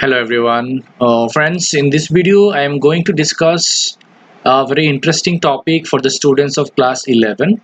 Hello everyone. Friends, in this video I am going to discuss a very interesting topic for the students of class 11,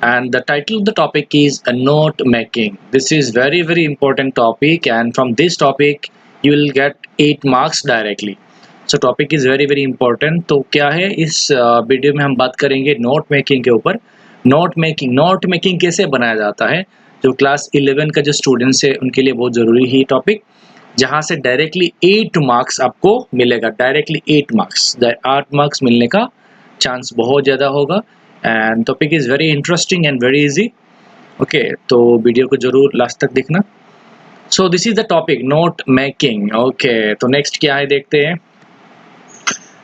and the title of the topic is a note making. This is very important topic, and from this topic you will get 8 marks directly. So topic is very important. तो क्या है इस video में हम बात करेंगे note making के ऊपर। नोट मेकिंग कैसे बनाया जाता है, जो क्लास 11 का जो स्टूडेंट्स है उनके लिए बहुत ज़रूरी ही टॉपिक, जहाँ से डायरेक्टली 8 मार्क्स आपको मिलेगा। डायरेक्टली 8 मार्क्स मिलने का चांस बहुत ज़्यादा होगा। And topic is very interesting and very easy. Okay, तो वीडियो को जरूर लास्ट तक देखना। So this is the topic note making. Okay, तो नेक्स्ट क्या है देखते हैं।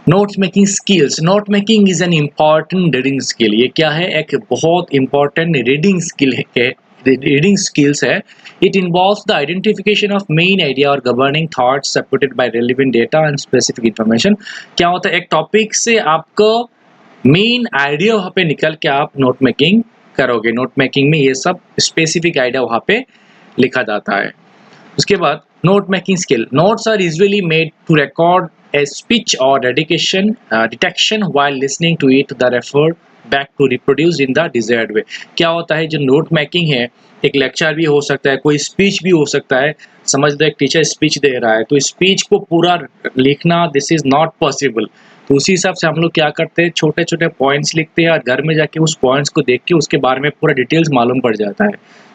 Note making skills. Note making is an important reading skill. ये क्या है? एक बहुत इम्पॉर्टेंट रीडिंग स्किल है। रीडिंग स्किल्स है। It involves the identification of main idea or governing thoughts supported by relevant data and specific information। क्या होता है, एक टॉपिक से आपको मेन आइडिया वहाँ पे निकल के आप नोट मेकिंग करोगे। नोट मेकिंग में ये सब स्पेसिफिक आइडिया वहाँ पे लिखा जाता है। उसके बाद note making skill. Notes are usually made to record a speech or detection while listening to it the referred back to reproduce in the desired way। क्या होता है, जो नोट मेकिंग है, एक लेक्चर भी हो सकता है, कोई स्पीच भी हो सकता है। समझ लो एक टीचर स्पीच दे रहा है, तो स्पीच को पूरा लिखना दिस इज नॉट पॉसिबल। तो उसी हिसाब से हम लोग क्या करते हैं, छोटे छोटे पॉइंट्स लिखते हैं और घर में जाके उस पॉइंट्स को देख के उसके बारे में पूरा डिटेल्स मालूम पड़ जाता है।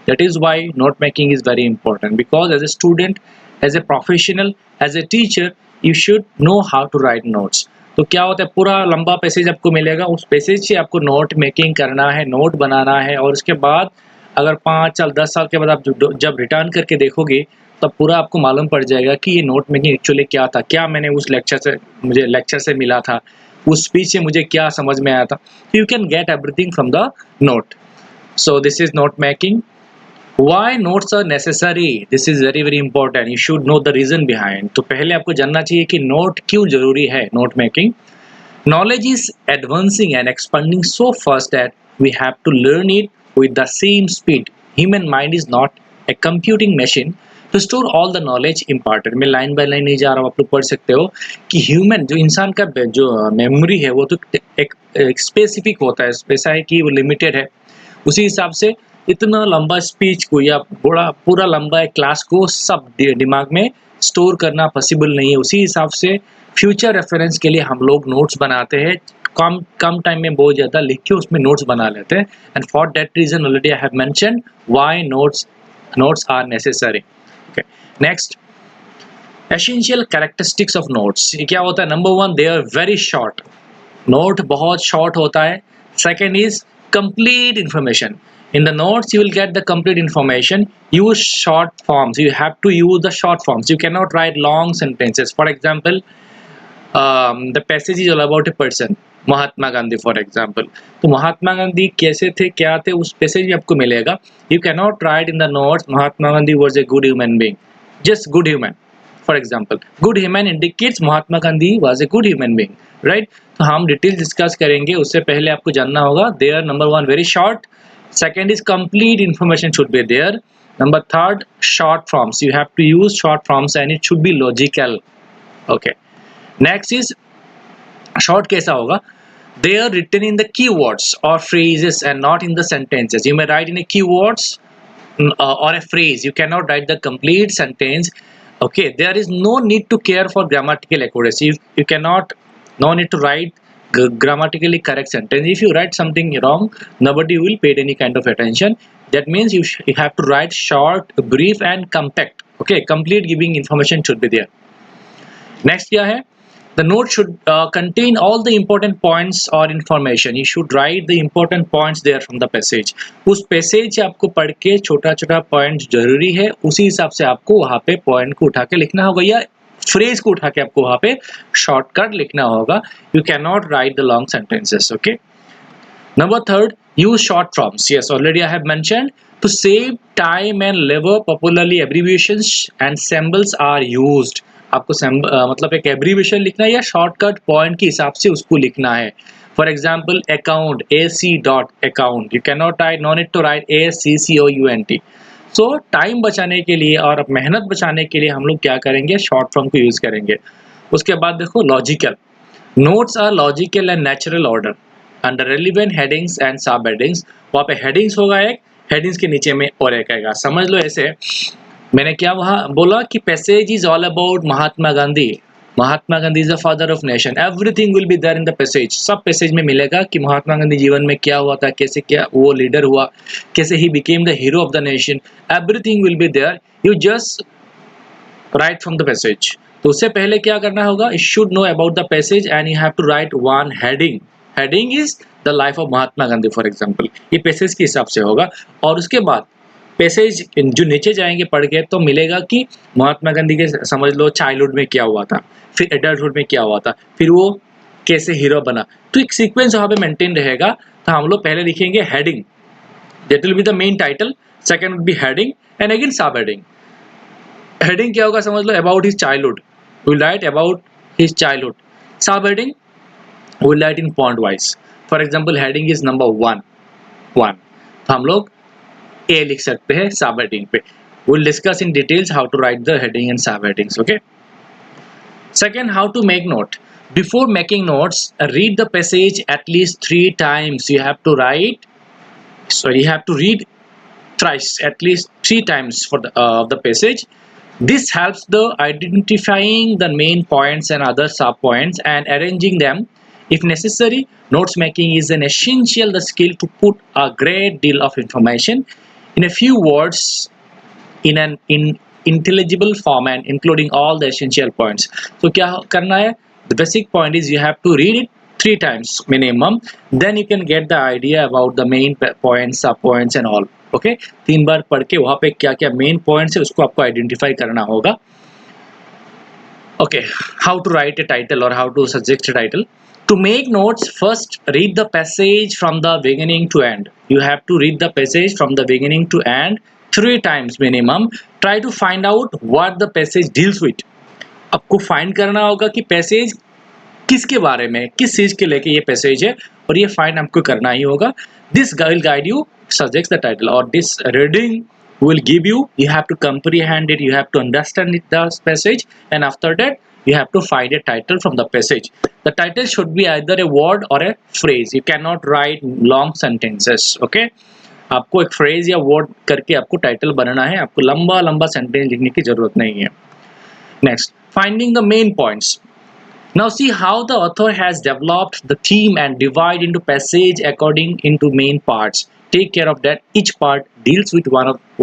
That is why note making is very important, because as a student, as a professional, as a teacher you should know how to write notes. तो क्या होता है, पूरा लंबा पैसेज आपको मिलेगा, उस पैसेज से आपको नोट मेकिंग करना है, नोट बनाना है, और उसके बाद अगर 5 साल 10 साल के बाद आप जब रिटर्न करके देखोगे तब पूरा आपको मालूम पड़ जाएगा कि ये नोट मेकिंग एक्चुअली क्या था, क्या मैंने उस मुझे लेक्चर से मिला था, उस स्पीच से मुझे क्या समझ में आया था। You can get everything from the note. So this is note making. Why notes are necessary? This is very important. You should know the reason behind. तो पहले आपको जानना चाहिए कि नोट क्यों जरूरी है। Note making, knowledge is advancing and expanding so fast that we have to learn it with the same speed. Human mind is not a computing machine to store all the knowledge imparted। मैं line by line नहीं जा रहा हूँ, आप लोग पढ़ सकते हो कि ह्यूमन जो इंसान का जो मेमोरी है वो तो एक स्पेसिफिक होता है, ऐसा है कि वो लिमिटेड है। उसी हिसाब से इतना लंबा स्पीच को या पूरा लंबा एक क्लास को सब दिमाग में स्टोर करना पॉसिबल नहीं है। उसी हिसाब से फ्यूचर रेफरेंस के लिए हम लोग नोट्स बनाते हैं, कम टाइम में बहुत ज़्यादा लिख के उसमें नोट्स बना लेते हैं। And for that reason already I have mentioned why notes are necessary. Okay, next, essential characteristics of notes. ये क्या होता है? Number 1, they are very short. Note बहुत शॉर्ट होता है। Second is complete information. In the notes you will get the complete information. Use short forms. You have to use the short forms. You cannot write long sentences. For example, the passage is all about a person, Mahatma Gandhi for example. तो महात्मा गांधी कैसे थे, क्या थे, उस passage में आपको मिलेगा। You can not right in the notes Mahatma Gandhi was a good human being, just good human. For example, good human indicates Mahatma Gandhi was a good human being, right. तो हम डिटेल डिस्कस करेंगे, उससे पहले आपको जानना होगा there number 1 very short, second is complete information should be there, number 3 short forms, you have to use short forms and it should be logical. Okay, next is short कैसा होगा? They are written in the keywords or phrases and not in the sentences. You may write in a keywords or a phrase. You cannot write the complete sentence. Okay, there is no need to care for grammatical accuracy. You cannot, no need to write grammatically correct sentence. If you write something wrong, nobody will pay any kind of attention. That means you have to write short, brief and compact. Okay, complete giving information should be there. Next क्या है? The note should contain all the important points or information. You should write the important points there from the passage. उस passage से आपको पढ़ के छोटा छोटा point जरूरी है, उसी हिसाब से आपको वहाँ पे पॉइंट को उठा के लिखना होगा या फ्रेज को उठा के आपको वहाँ पे शॉर्टकट लिखना होगा। You cannot write the long sentences. Okay. Number 3, use short forms. Yes, already I have mentioned. To save time and labor, popularly abbreviations and symbols are used. आपको मतलब एक एब्रीविएशन लिखना है या शॉर्टकट पॉइंट के हिसाब से उसको लिखना है। For example account, AC.account, you can not write, no need to write ASCCOUNT। So time बचाने के लिए और मेहनत बचाने के लिए हम लोग क्या करेंगे, शॉर्ट फॉर्म को यूज करेंगे। उसके बाद देखो logical, notes are logical and natural order under relevant headings and sub headings. वहाँ पे हेडिंग्स होगा एक, हेडिंग्स के नीचे में और एक आएगा। समझ लो ऐसे, मैंने क्या वहाँ बोला कि passage is all about Mahatma Gandhi. Mahatma Gandhi is the father of nation, everything will be there in the passage. सब पैसेज में मिलेगा कि महात्मा गांधी जीवन में क्या हुआ था, कैसे क्या वो लीडर हुआ, कैसे he became the hero of the nation, everything will be there. You just write from the passage. तो उससे पहले क्या करना होगा, you should know about the passage and you have to write one heading. Heading is the life of Mahatma Gandhi for example, ये passage के हिसाब से होगा। और उसके बाद पैसेज जो नीचे जाएंगे पढ़ के तो मिलेगा कि महात्मा गांधी के समझ लो चाइल्डहुड में क्या हुआ था, फिर एडल्टहुड में क्या हुआ था, फिर वो कैसे हीरो बना। तो एक सीक्वेंस वहाँ पे मेंटेन रहेगा। तो हम लोग पहले लिखेंगे heading, that will be the main title, second will be heading and again sub heading. Heading क्या होगा समझ लो, about his childhood, will write about his childhood. Sub heading will write in point wise. For example heading is number 1 तो हम लोग ए लिख सकते हैं सब हेडिंग पे। Will discuss in details how to write the heading and sub headings. Okay, second, how to make note. Before making notes, read the passage at least 3 times. You have to write, so you have to read thrice, at least 3 times for the passage. This helps the identifying the main points and other sub points and arranging them if necessary. Notes making is an essential the skill to put a great deal of information in a few words in an intelligible form and including all the essential points. So क्या करना है, the basic point is you have to read it 3 times minimum, then you can get the idea about the main points, sub points and all. Okay, 3 बार पढ़ के वहाँ पे क्या क्या main points है उसको आपको आइडेंटिफाई करना होगा। Okay, how to write a title or how to suggest a title. To make notes, first read the passage from the beginning to end. You have to read the passage from the beginning to end 3 times minimum. Try to find out what the passage deals with. आपको find करना होगा कि passage किसके बारे में, किस चीज के लेके ये पैसेज है, और ये फाइंड आपको करना ही होगा। This will guide you suggest the title, और this reading will give you have to comprehend it, you have to understand it, the passage, and after that you have to find a title from the passage. The title should be either a word or a phrase. You cannot write long sentences. Okay, आपको एक phrase या word करके आपको title बनाना है, आपको लंबा लंबा sentence लिखने की जरूरत नहीं है। Next, finding the main points. Now see how the author has developed the theme and divide into passage according into main parts. Take care of that. Each part deals with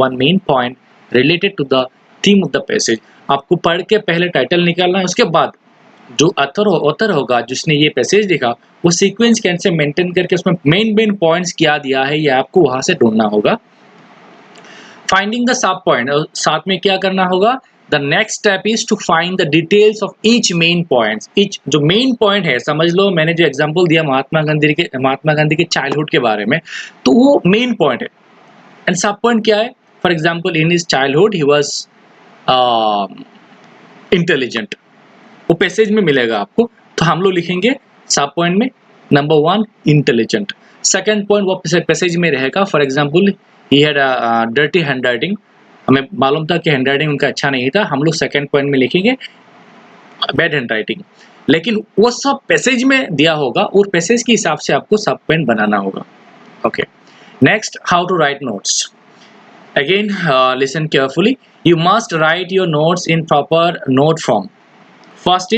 one main point related to the theme of the passage. आपको पढ़ के पहले title निकालना है, उसके बाद जो author होगा जिसने ये पैसेज लिखा वो सीक्वेंस कैसे मेंटेन करके उसमें मेन पॉइंट्स क्या दिया है ये आपको वहां से ढूंढना होगा। फाइंडिंग द सब पॉइंट, साथ में क्या करना होगा, the next step is to find the details of each main points. each जो मेन पॉइंट है, समझ लो मैंने जो एग्जांपल दिया महात्मा गांधी के चाइल्डहुड के बारे में, तो वो मेन पॉइंट है। एंड सब पॉइंट क्या है, for example in his childhood he was intelligent, वो पैसेज में मिलेगा आपको। तो हम लोग लिखेंगे सब पॉइंट में नंबर 1 इंटेलिजेंट, सेकंड पॉइंट वो पैसेज में रहेगा, for example he had dirty handwriting, हमें मालूम था कि हैंडराइटिंग उनका अच्छा नहीं था, हम लोग सेकंड पॉइंट में लिखेंगे बैड हैंडराइटिंग, लेकिन वो सब पैसेज में दिया होगा और पैसेज के हिसाब से आपको सब पॉइंट बनाना होगा। Okay, next, how to write notes. Again, listen carefully. You must write your notes in proper note form. First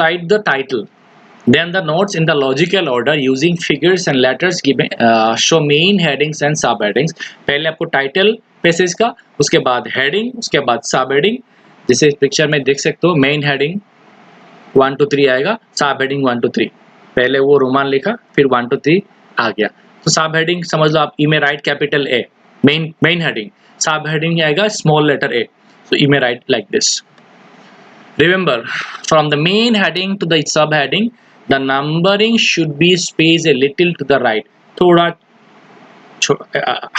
write the title, then the notes in the logical order using figures and letters given, show main headings and sub headings. पहले आपको title passage का, उसके बाद heading, उसके बाद सब heading, जैसे इस पिक्चर में देख सकते हो मेन हेडिंग 1 to 3 आएगा, सब हेडिंग 1 to 3, पहले वो रोमान लिखा फिर 1 to 3 आ गया। तो सब हेडिंग समझ लो आप, ई में right capital A, main heading, sub heading आएगा small letter a, so you may write like this. Remember, from the main heading to the sub heading the numbering should be spaced a little to the right, थोड़ा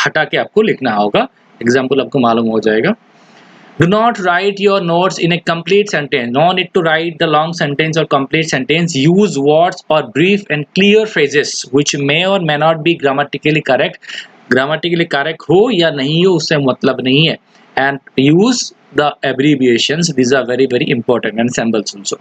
हटा के आपको लिखना होगा, example आपको मालूम हो जाएगा। Do not write your notes in a complete sentence. No need to write the long sentence or complete sentence. Use words or brief and clear phrases which may or may not be grammatically correct. Grammatically correct हो या नहीं हो उससे मतलब नहीं है. And use the abbreviations. These are very very important, and symbols also.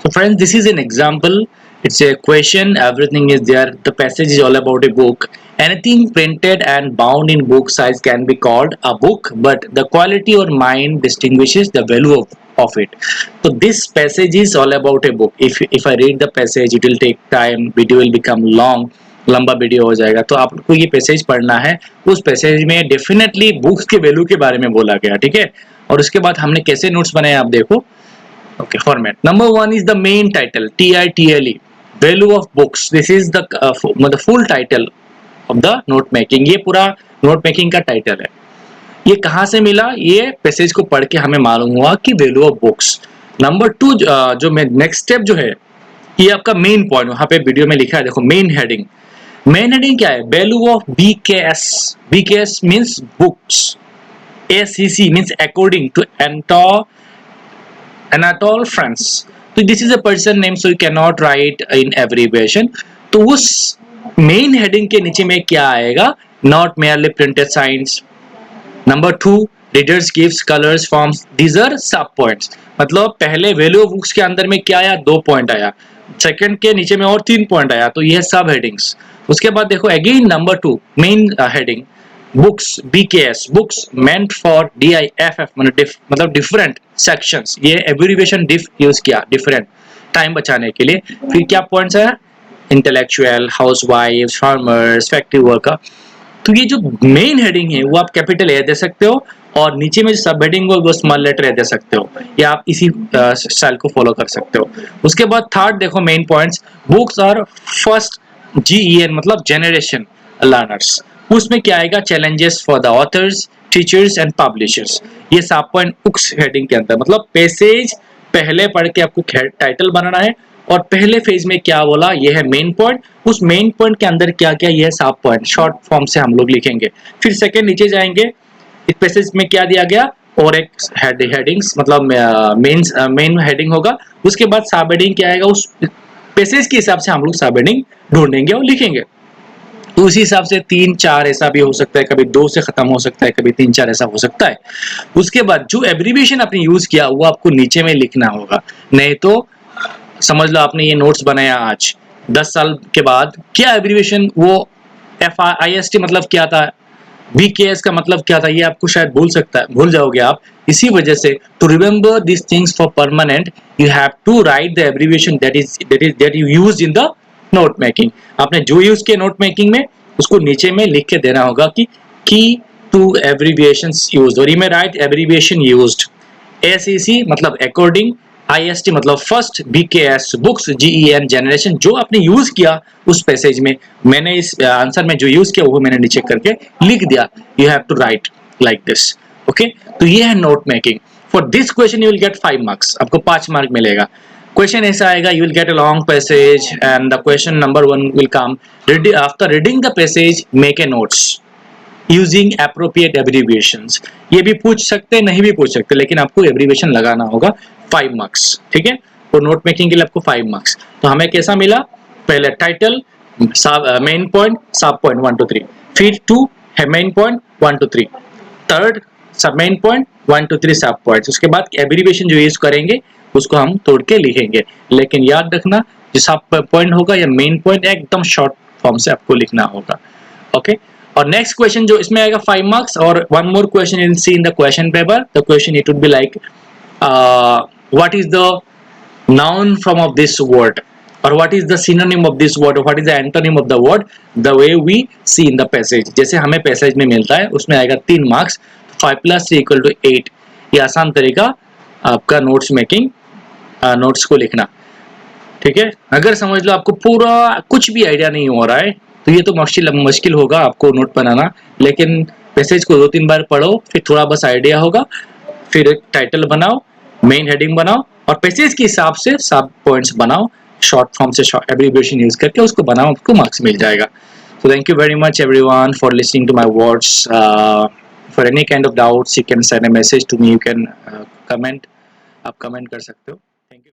So friends, this is an example. It's a question. Everything is there. The passage is all about a book. Anything printed and bound in book size can be called a book, but the quality or mind distinguishes the value of it. So this passage is all about a book. If I read the passage, it will take time. Video will become long. लंबा video हो जाएगा. तो आपको ये passage पढ़ना है. उस passage में डेफिनेटली बुक्स के वैल्यू के बारे में बोला गया. ठीक है. और उसके बाद हमने कैसे नोट्स बनाए आप देखो. Okay, format. Number one is the main title, TITLE, value of books. This is the full title of the note making. ये पूरा note making का टाइटल है. ये कहाँ से मिला? ये पैसेज को पढ़ के हमें मालूम हुआ कि value of books. Number two जो नेक्स्ट स्टेप जो है, ये आपका मेन पॉइंट वहां पे वीडियो में लिखा है. देखो मेन हेडिंग. मेन हेडिंग क्या है? Value of BKS. BKS means books. ACC means according to Anatole France. तो this is a person name, so you cannot write in abbreviation. तो उस मेन हेडिंग के नीचे में क्या आएगा? Not merely printed signs. Number 2, readers gives colors forms. These are sub points. मतलब पहले value of books के अंदर में क्या आया? 2 पॉइंट आया. सेकंड के नीचे में और 3 पॉइंट आया. तो ये सब हेडिंग्स. उसके बाद देखो again number 2 main heading books BKS books meant for DIFF मतलब डिफरेंट सेक्शंस. ये एब्रिविएशन डिफ यूज किया डिफरेंट टाइम बचाने के लिए. फिर क्या पॉइंट्स है? इंटेलेक्चुअल, हाउसवाइफ्स, फार्मर्स, फैक्ट्री वर्कर. तो ये जो मेन हेडिंग है वो आप कैपिटल ए दे सकते हो और नीचे में जो सब हेडिंग हो वो स्मॉल लेटर ए दे सकते हो, या आप इसी स्टाइल को फॉलो कर सकते हो. उसके बाद थर्ड देखो main points. Books are first GEN मतलब जनरेशन लर्नर्स. उसमें क्या आएगा? Challenges for the authors, teachers and publishers. ये सब पॉइंट बुक्स हेडिंग के अंदर. मतलब पैसेज पहले पढ़ के आपको टाइटल बनाना है और पहले फेज में क्या बोला ये है मेन पॉइंट. उस मेन पॉइंट के अंदर क्या क्या ये है सब पॉइंट शॉर्ट फॉर्म से हम लोग लिखेंगे. फिर सेकंड नीचे जाएंगे. इस पैसेज में क्या दिया गया? और एक हेडिंग्स मतलब मेन हेडिंग होगा. उसके बाद सब हेडिंग क्या आएगा? उस पैसेज के हिसाब से हम लोग सब हेडिंग ढूंढेंगे और लिखेंगे. तो उसी हिसाब से 3-4 ऐसा भी हो सकता है, कभी 2 से खत्म हो सकता है, कभी 3-4 ऐसा हो सकता है. उसके बाद जो एब्रिविएशन आपने यूज किया वो आपको नीचे में लिखना होगा. नहीं तो समझ लो आपने ये नोट्स बनाया आज, 10 साल के बाद क्या एब्रिविएशन वो FIST मतलब क्या था, BKS का मतलब क्या था, ये आपको शायद भूल जाओगे आप. इसी वजह से to remember this things for permanent you have to write the abbreviation that you used in the note making. आपने जो यूज किया नोट मेकिंग में उसको नीचे में लिख के देना होगा कि की टू एब्रिविएशंस यूज्ड, और ये में राइट एब्रिविएशन यूज्ड. ACC मतलब अकॉर्डिंग, IST मतलब first, BKS books, GEN generation. जो आपने यूज किया उस पैसेज में, मैंने इस आंसर में जो यूज किया वो मैंने नीचे करके लिख दिया. You have to write like this. Okay, तो ये है note making. For this question you will get 5 marks. आपको 5 मार्क मिलेगा. क्वेश्चन ऐसा आएगा, you will get a long passage and the question number 1 will come after reading the passage make a notes using appropriate abbreviations. ये भी पूछ सकते हैं, नहीं भी पूछ सकते, लेकिन आपको एब्रिविएशन लगाना होगा. 5 मार्क्स. ठीक है, तो नोट मेकिंग के लिए आपको 5 मार्क्स. तो हमें कैसा मिला? पहले टाइटल, मेन पॉइंट, सब पॉइंट 1 2 3. फिर 2 है मेन पॉइंट 1 2 3. थर्ड सब मेन पॉइंट 1 2 3 सब पॉइंट्स. उसके बाद एब्रिविएशन जो यूज करेंगे उसको हम तोड़ के लिखेंगे. लेकिन याद रखना जो सब पॉइंट होगा या मेन पॉइंट एकदम शॉर्ट फॉर्म से आपको लिखना होगा. ओके, और नेक्स्ट क्वेश्चन जो इसमें आएगा 5 मार्क्स. और one more question you will see in the question paper. The question it would be like what is the noun form of this word, or what is the synonym of this word, or what is the antonym of the word, the way we see in the passage. जैसे हमें passage में मिलता है उसमें आएगा 3 marks. 5 + 3 = 8. ये आसान तरीका आपका नोट्स मेकिंग, नोट्स को लिखना. ठीक है, अगर समझ लो आपको पूरा कुछ भी आइडिया नहीं हो रहा है तो ये तो मुश्किल होगा आपको नोट बनाना. लेकिन पैसेज को 2-3 बार पढ़ो, फिर थोड़ा बस आइडिया होगा. फिर टाइटल बनाओ, मेन हेडिंग बनाओ और पैसेज के हिसाब से सब पॉइंट्स बनाओ. शॉर्ट फॉर्म से एब्रिविएशन यूज करके उसको बनाओ, आपको मार्क्स मिल जाएगा. So thank you very much everyone for listening to my words. For any kind of doubts you can send a message to me. You can comment, आप comment कर सकते हो.